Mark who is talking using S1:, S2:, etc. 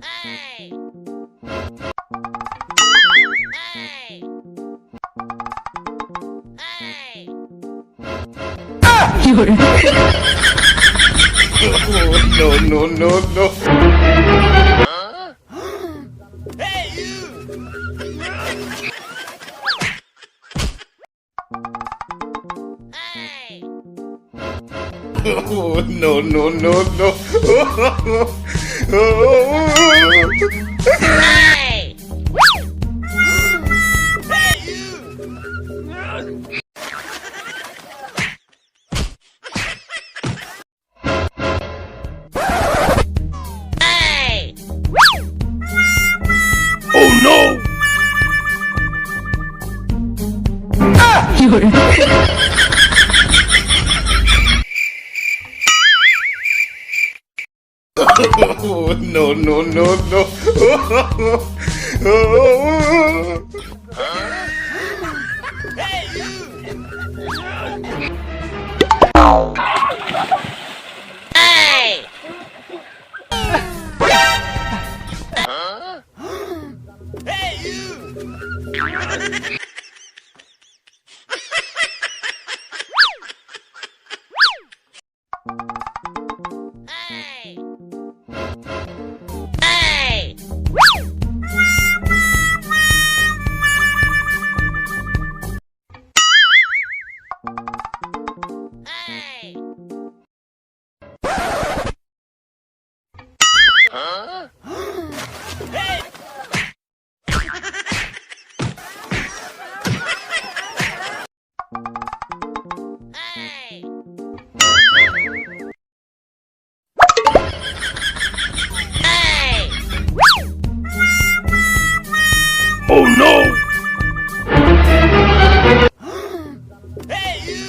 S1: Hey! Hey! Hey!
S2: 有人。
S3: Oh, no, no, no, no.
S1: Hey, you! Hey!
S3: Oh, no, no, no, no.
S1: Hey! Hey, you! Hey!
S3: Oh, no.
S2: 有人。
S3: Oh, no, no, no, no.
S1: Hey, you! Hey! Hey, you! Hey! Hey! Hey! Hey! Hey! Hey!
S3: Oh, no.
S1: Hey, you!